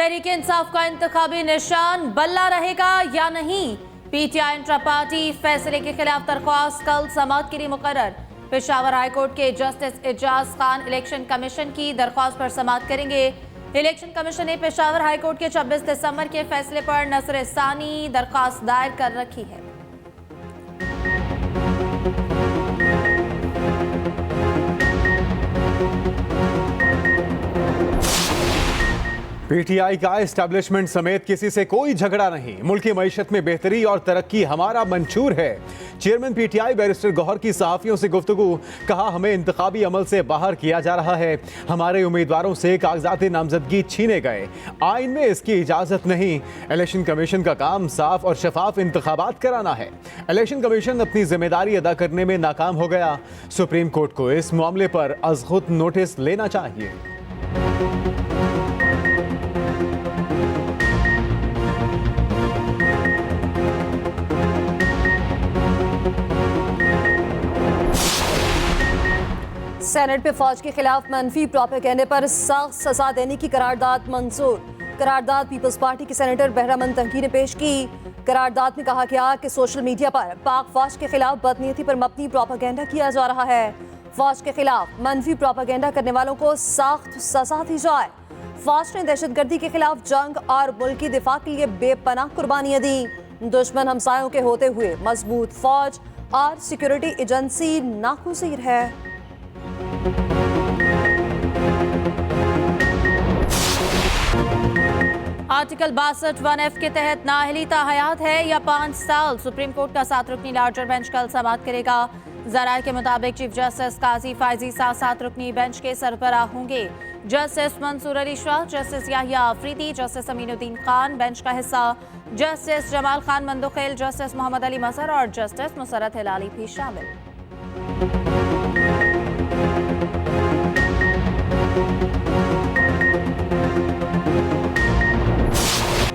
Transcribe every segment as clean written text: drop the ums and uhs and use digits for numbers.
तहरीक इंसाफ का इंतखाबी निशान बल्ला रहेगा या नहीं? पीटीआई इंट्रा पार्टी फैसले के खिलाफ दरख्वास्त कल समाअत के लिए मुकर्रर। पेशावर हाईकोर्ट के justice Ejaz Khan election commission की दरख्वास्त पर समाअत करेंगे। इलेक्शन कमीशन ने पेशावर हाईकोर्ट के 26 दिसंबर के फैसले पर नजर सानी दरख्वास्त दायर कर रखी है। पीटीआई का एस्टैब्लिशमेंट समेत किसी से कोई झगड़ा नहीं। मुल्क की मईशत में बेहतरी और तरक्की हमारा मंशूर है। चेयरमैन पीटीआई बैरिस्टर गौहर की सहाफियों से गुफ्तगू। कहा, हमें इंतखाबी अमल से बाहर किया जा रहा है। हमारे उम्मीदवारों से कागजात नामजदगी छीने गए। आइन में इसकी इजाजत नहीं। इलेक्शन कमीशन का काम साफ और शफाफ इंतखाबात कराना है। इलेक्शन कमीशन अपनी जिम्मेदारी अदा करने में नाकाम हो गया। सुप्रीम कोर्ट को इस मामले पर अज खुद नोटिस लेना चाहिए। सेनेट पे फौज के खिलाफ मनफी प्रोपेगेंडे पर सख्त सजा देने की करारदाद मंजूर। करारदाद पीपल्स पार्टी के सेनेटर बहरामंद तंकी ने पेश की। करारदाद में कहा गया कि सोशल मीडिया पर पाक फौज के खिलाफ बदनीयती पर मबनी प्रोपेगेंडा किया जा रहा है। फौज के खिलाफ मनफी प्रोपेगेंडा करने वालों को सख्त सजा दी जाए। फौज ने दहशतगर्दी के खिलाफ जंग और मुल्क की दिफा के लिए बेपनाह कुर्बानियां दी। दुश्मन हमसायों के होते हुए मजबूत फौज और सिक्योरिटी एजेंसी नागुज़ीर है। आर्टिकल 62 1F के तहत नाअहली ताहयात है या 5 साल। सुप्रीम कोर्ट का 7 रुकनी लार्जर बेंच कल समाअत करेगा। ज़राए के मुताबिक चीफ जस्टिस काजी फायजी 7 रुकनी बेंच के सरबराह होंगे। Justice Mansoor Ali Shah, justice Yahya Afridi, justice Aminuddin Khan bench का हिस्सा। जस्टिस जमाल खान मंदुखेल, जस्टिस मोहम्मद अली मजहर और जस्टिस मुसरत हिलाली भी शामिल।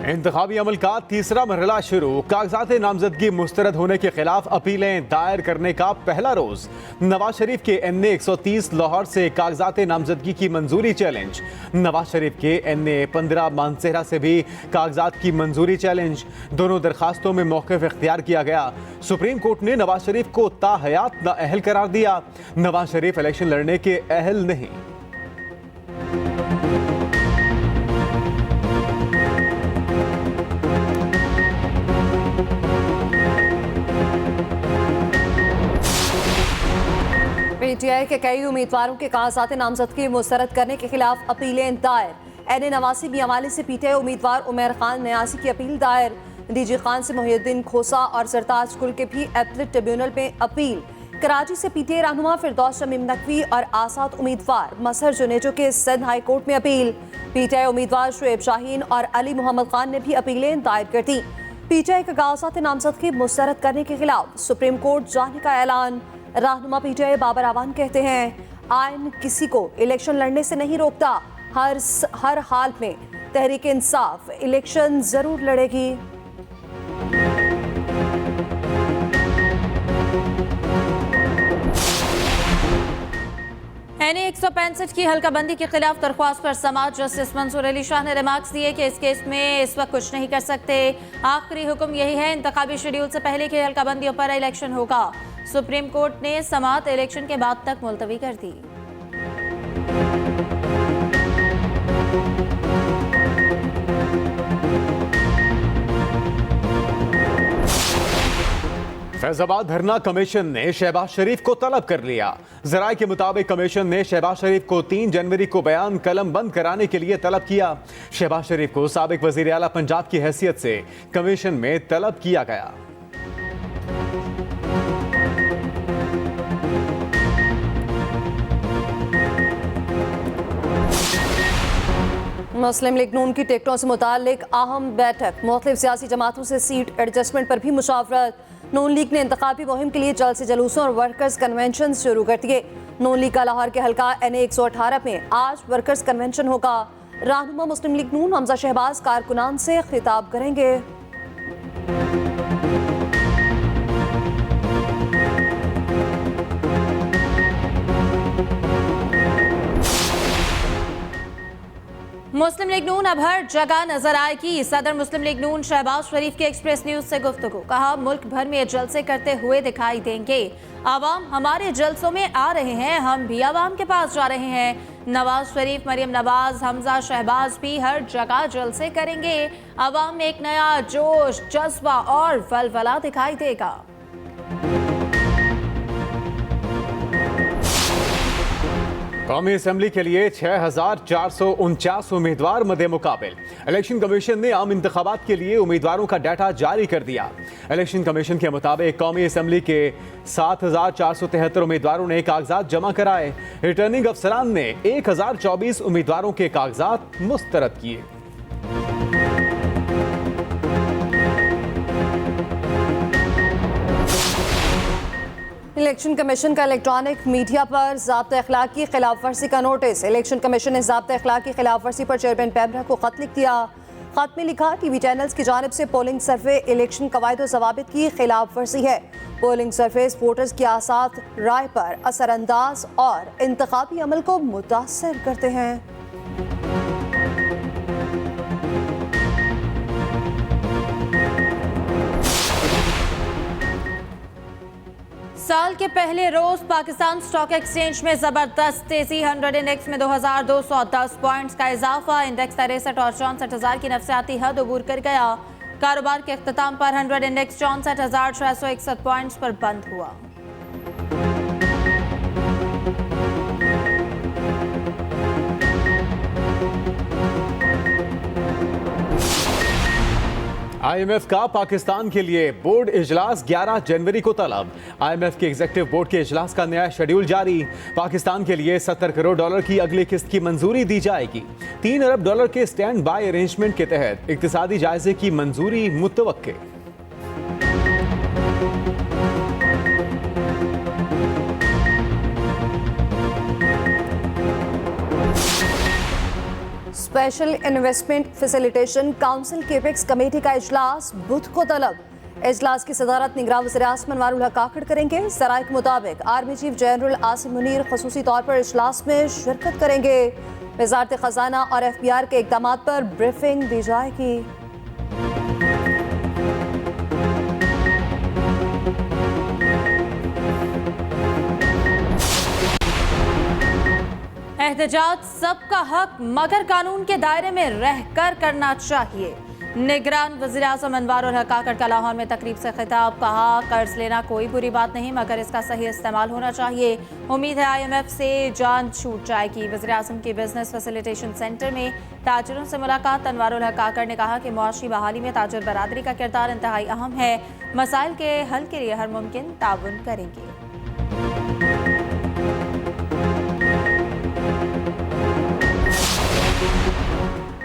इंतखाबी अमल का तीसरा मरहला शुरू। कागजात नामजदगी मुस्तरद होने के खिलाफ अपीलें दायर करने का पहला रोज। नवाज शरीफ के NA 130 लाहौर से कागजात नामजदगी की मंजूरी चैलेंज। नवाज शरीफ के NA 15 मानसेहरा से भी कागजात की मंजूरी चैलेंज। दोनों दरखास्तों में मौक़िफ़ इख्तियार किया गया। सुप्रीम कोर्ट ने नवाज शरीफ को ताहयात नाअहल करार दिया। नवाज शरीफ इलेक्शन लड़ने के अहल नहीं। पीटीआई के कई उम्मीदवारों के कागजात नामजदगी मुस्तरद करने के खिलाफ अपीलें दायर। NA 89 भी हवाले से पीटीआई उम्मीदवार उमर खान न्यासी की अपील दायर। DG खान से मोहिउद्दीन खोसा और सरताज कुल के भी एपलेट ट्रिब्यूनल में अपील। कराची से पीटीआई रहनुमा फिरदौस शमीम नकवी और आसाद उम्मीदवार मसहर जुनेजो के सिंध हाई कोर्ट में अपील। पीटीआई उम्मीदवार शुएब शाहीन और अली मोहम्मद खान ने भी अपीलें दायर कर दी। पीटीआई का कागजात नामजदगी मुस्तरद करने के खिलाफ सुप्रीम कोर्ट जाने का ऐलान। रहनुमा पीटीआई बाबर आवान कहते हैं, आइन किसी को इलेक्शन लड़ने से नहीं रोकता। हर हाल में तहरीक इंसाफ इलेक्शन जरूर लड़ेगी। NA 165 की हल्काबंदी के खिलाफ दरख्वास्त पर समाअत। जस्टिस मंसूर अली शाह ने रिमार्क्स दिए कि इस केस में इस वक्त कुछ नहीं कर सकते। आखिरी हुक्म यही है, इंतखाबी शेड्यूल से पहले की हल्काबंदियों पर इलेक्शन होगा। सुप्रीम कोर्ट ने समाअत इलेक्शन के बाद तक मुलतवी कर दी। फैजाबाद धरना कमीशन ने शहबाज शरीफ को तलब कर लिया। जराए के मुताबिक कमीशन ने शहबाज शरीफ को 3 जनवरी को बयान कलम बंद कराने के लिए तलब किया। शहबाज शरीफ को साबिक वजीर आला पंजाब की हैसियत से कमीशन में तलब किया गया। मुस्लिम लीग नून की टिकटों से मुतालिक अहम बैठक। मुख्तलिफ सियासी जमातों से सीट एडजस्टमेंट पर भी मुशावरत। नून लीग ने इंतखाबी मुहिम के लिए जल्द से जुलूसों और वर्कर्स कन्वेंशन शुरू कर दिए। नून लीग का लाहौर के हल्का NA 118 में आज वर्कर्स कन्वेंशन होगा। रहनुमा मुस्लिम लीग नून हमजा शहबाज कारकुनान से खिताब करेंगे। मुस्लिम लीग नून अब हर जगह नजर आएगी। सदर मुस्लिम लीग नून शहबाज शरीफ की एक्सप्रेस न्यूज से गुफ्तगू। कहा, मुल्क भर में जलसे करते हुए दिखाई देंगे। आवाम हमारे जलसों में आ रहे हैं, हम भी आवाम के पास जा रहे हैं। नवाज शरीफ, मरियम नवाज, हमजा शहबाज भी हर जगह जलसे करेंगे। आवाम में एक नया जोश, जज्बा और वलवला दिखाई देगा। कौमी असेंबली के लिए 6,449 उम्मीदवार मद्दे मुकाबिल। इलेक्शन कमीशन ने आम इंतखाबात के लिए उम्मीदवारों का डाटा जारी कर दिया। इलेक्शन कमीशन के मुताबिक कौमी असेंबली के 7,473 उम्मीदवारों ने कागजात जमा कराए। रिटर्निंग अफसरान ने 1,024 उम्मीदवारों के कागजात मुस्तरद किए। इलेक्शन कमीशन का इलेक्ट्रॉनिक मीडिया पर ज़ाब्ता अखलाक की खिलाफ वर्जी का नोटिस। इलेक्शन कमीशन ने ज़ाब्ता अखलाक की खिलाफ वर्जी पर चेयरमैन पैमरा को खत लिख दिया। खत में लिखा, टीवी चैनल्स की जानिब से पोलिंग सर्वे इलेक्शन कवायद और ज़वाबित की खिलाफ वर्जी है। पोलिंग सर्वेस वोटर्स की आसात राय पर असरअंदाज और इंतखाबी अमल को मुतासर करते हैं। साल के पहले रोज पाकिस्तान स्टॉक एक्सचेंज में जबरदस्त तेजी। 100 इंडेक्स में 2,210 पॉइंट्स का इजाफा। इंडेक्स 63 और 64,000 की नफसियाती हद अबूर कर गया। कारोबार के अख्ताम पर 100 इंडेक्स 64,661 पॉइंट्स पर बंद हुआ। IMF का पाकिस्तान के लिए बोर्ड इजलास 11 जनवरी को तलब। IMF के एग्जीक्यूटिव बोर्ड के इजलास का नया शेड्यूल जारी। पाकिस्तान के लिए $70 करोड़ की अगली किस्त की मंजूरी दी जाएगी। $3 अरब के स्टैंड बाय अरेंजमेंट के तहत इक्तिसादी जायजे की मंजूरी मुतवक्के। Special investment facilitation council capex committee का इजलास बुध को तलब। इजलास की सदारत निगरान वज़ीर-ए-आज़म अनवारुल हक काकड़ करेंगे। सराय के मुताबिक army chief general Asim Munir खसूसी तौर पर इजलास में शिरकत करेंगे। वज़ारत खजाना और FBR के इक़दाम पर ब्रीफिंग दी जाएगी। एहतजाज सबका हक मगर कानून के दायरे में रहकर करना चाहिए। निगरान वज़ीर-ए-आज़म अनवारुल हक काकड़ का लाहौर में तकरीब से खिताब। कहा, कर्ज लेना कोई बुरी बात नहीं मगर इसका सही इस्तेमाल होना चाहिए। उम्मीद है IMF से जान छूट जाएगी। वज़ीर-ए-आज़म के बिजनेस फैसिलिटेशन सेंटर में ताजिरों से मुलाकात। अनवारुल हक काकड़ ने कहा कि मुआशी बहाली में ताजिर बरादरी का किरदार इंतहाई अहम है। मसाइल के हल के लिए हर मुमकिन ताउन करेंगे।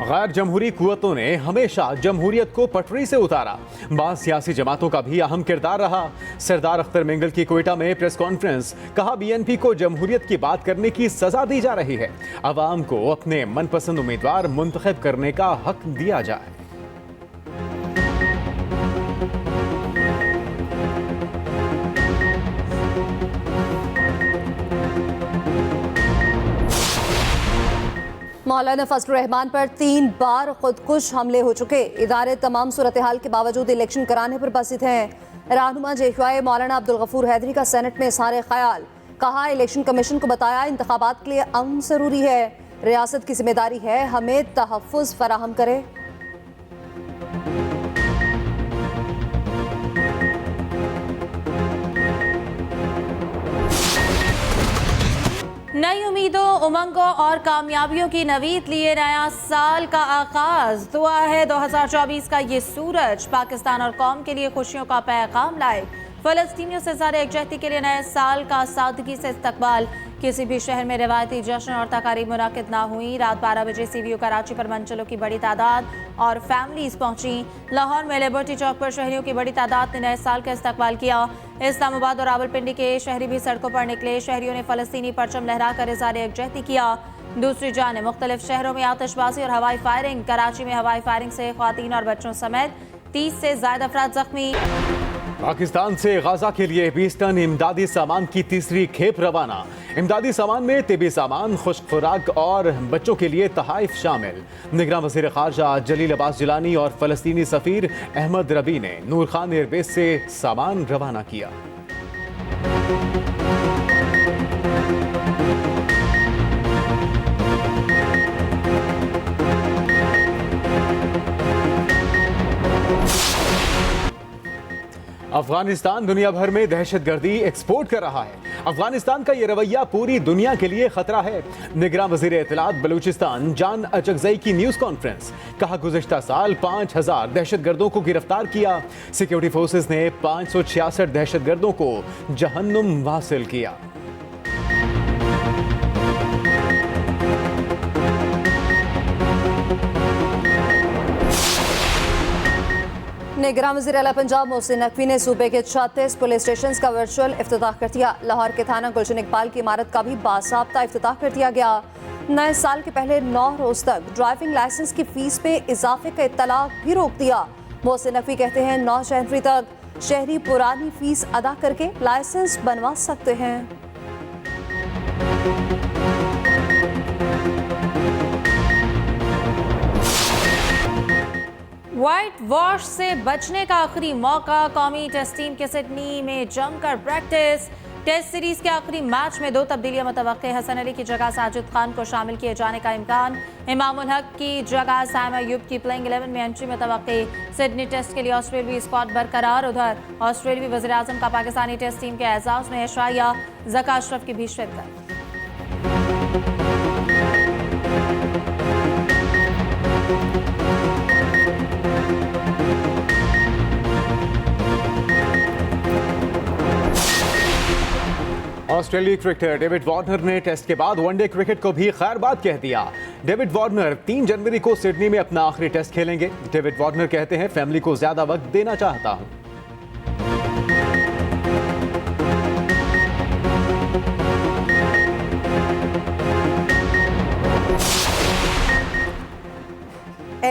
गैर जमहूरी कुव्वतों ने हमेशा जमहूरियत को पटरी से उतारा। बाज़ सियासी जमातों का भी अहम किरदार रहा। सरदार अख्तर मेंगल की कोयटा में प्रेस कॉन्फ्रेंस। कहा, BNP को जमहूरियत की बात करने की सजा दी जा रही है। अवाम को अपने मनपसंद उम्मीदवार मुंतखब करने का हक दिया जाए। मौलाना फजलुर रहमान पर 3 बार खुदकुश हमले हो चुके। इदारे तमाम सूरत हाल के बावजूद इलेक्शन कराने पर बसित हैं। रहनुमा JQI मौलाना अब्दुल गफूर हैदरी का सेनेट में सारे ख्याल। कहा, इलेक्शन कमीशन को बताया इंतखाबात के लिए अमन जरूरी है। रियासत की जिम्मेदारी है हमें तहफ़्फ़ुज़ फराहम करे। नई उम्मीदों, उमंगों और कामयाबियों की नवीद लिए नया साल का आगाज। दुआ है 2024 का ये सूरज पाकिस्तान और कौम के लिए खुशियों का पैगाम लाए। फ़लस्तीनियों से ज़ाहिर यकजहती के लिए नए साल का सादगी से इस्तकबाल। किसी भी शहर में रिवायती जश्न और तकारीब मुनाकिद ना हुई। रात 12 बजे CVO कराची पर मंचलों की बड़ी तादाद और फैमिलीज पहुंची। लाहौर में लिबर्टी चौक पर शहरियों की बड़ी तादाद ने नए साल का इस्तकबाल किया। इस्लामाबाद और रावलपिंडी के शहरी भी सड़कों पर निकले। शहरियों ने फ़लस्तीनी परचम लहरा कर इज़हार यकजहती किया। दूसरी जानिब मुख्तलिफ शहरों में आतिशबाजी और हवाई फायरिंग। कराची में हवाई फायरिंग से ख़वातीन और बच्चों समेत 30 से ज़ायद अफराद जख्मी। पाकिस्तान से गाजा के लिए 20 टन इमदादी सामान की तीसरी खेप रवाना। इमदादी सामान में तिबी सामान, खुश्क खुराक और बच्चों के लिए तहाइफ शामिल। निगरान वज़ीर ख़ारजा जलील अब्बास जिलानी और फ़लस्तीनी सफ़ीर अहमद रबी ने नूर खान एयरबेस से सामान रवाना किया। अफगानिस्तान दुनिया भर में दहशतगर्दी एक्सपोर्ट कर रहा है। अफगानिस्तान का ये रवैया पूरी दुनिया के लिए खतरा है। निगरान वज़ीर इत्तलात बलूचिस्तान जान अचकज़ई की न्यूज़ कॉन्फ्रेंस। कहा गुज़िश्ता साल 5000 दहशतगर्दों को गिरफ्तार किया। सिक्योरिटी फोर्सेस ने 566 दहशतगर्दों को जहन्नुम हासिल किया। निगरान वज़ीर आला पंजाब मोहसिन नकवी ने सूबे के 36 पुलिस स्टेशन का वर्चुअल इफ्तिताह कर दिया। लाहौर के थाना गुलशन इकबाल की इमारत का भी बासाब्ता इफ्तिताह कर दिया गया। नए साल के पहले 9 रोज तक ड्राइविंग लाइसेंस की फीस पे इजाफे का इत्तलाक भी रोक दिया। मोहसिन नकवी कहते हैं 9 जनवरी तक शहरी पुरानी फीस अदा करके लाइसेंस बनवा सकते हैं। व्हाइट वॉश से बचने का आखिरी मौका। कौमी टेस्ट टीम के सिडनी में जमकर प्रैक्टिस। टेस्ट सीरीज के आखिरी मैच में 2 तब्दीलियां मुतवक्के। हसन अली की जगह साजिद खान को शामिल किए जाने का इम्कान। इमामुल हक की जगह साइम अयूब की प्लेइंग 11 में एंट्री मुतवक्के। सिडनी टेस्ट के लिए ऑस्ट्रेलियावी स्क्वाड बरकरार। उधर ऑस्ट्रेलियावी वज़ीर आज़म का पाकिस्तानी टेस्ट टीम के एजाज में एशाया। ज़का अशरफ की भी शिरकत। ऑस्ट्रेलियाई क्रिकेटर डेविड वार्नर ने टेस्ट के बाद वनडे क्रिकेट को भी खैरबाद कह दिया। डेविड वार्नर 3 जनवरी को सिडनी में अपना आखिरी टेस्ट खेलेंगे। डेविड वार्नर कहते हैं फैमिली को ज्यादा वक्त देना चाहता हूं।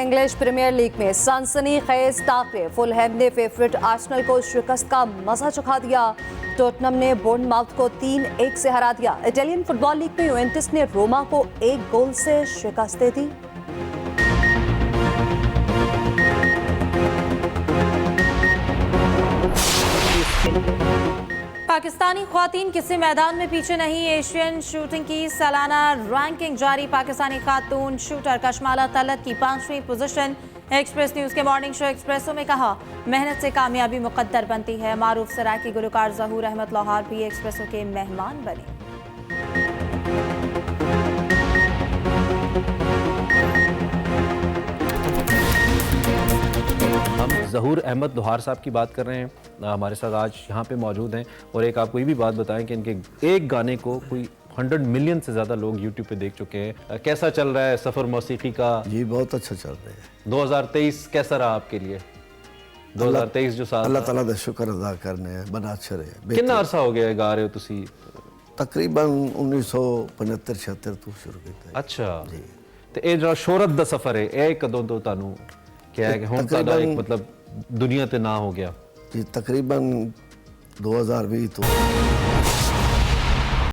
इंग्लिश प्रीमियर लीग में सनसनी खेज टाकरे। फुलहैम ने फेवरेट आर्सेनल को शिकस्त का मजा चखा दिया। टोटनहम ने बोर्नमाउथ को 3-1 से हरा दिया। इटालियन फुटबॉल लीग में यूवेंटस ने रोमा को 1 गोल से शिकस्त दे दी। पाकिस्तानी ख्वातीन किसी मैदान में पीछे नहीं। एशियन शूटिंग की सालाना रैंकिंग जारी। पाकिस्तानी खातून शूटर कशमाला तलत की 5वीं पोजीशन। एक्सप्रेस न्यूज़ के मॉर्निंग शो एक्सप्रेसो में कहा मेहनत से कामयाबी मुकद्दर बनती है। मारूफ सराय की गुलकार ज़हूर अहमद लाहौर भी एक्सप्रेसो के मेहमान बने। हम ज़हूर अहमद लोहार साहब की बात कर रहे हैं, हमारे साथ आज यहाँ पे मौजूद हैं। और एक आपको ये भी बात बताएं कि इनके एक गाने को कोई 100 मिलियन से ज़्यादा लोग यूट्यूब पे देख चुके हैं। कैसा चल रहा है सफ़र मौसीकी का? जी बहुत अच्छा चल रहा है। 2023 कैसा रहा आपके लिए? 2023 जो साल अल्लाह ताला दा शुक्र अदा करने हैं, बड़ा अच्छा रहे। कितना अरसा हो गया गा रहे हो तुसी? तकरीबन 1975-76 ਤੋਂ ਸ਼ੁਰੂ ਕੀਤਾ। अच्छा जी। तो ये जो शोहरत दा सफ़र है ये कदों तो तानू क्या है कि हुण तादा एक मतलब दुनिया ते ना हो गया? जी तकरीबन 2020 ਤੋਂ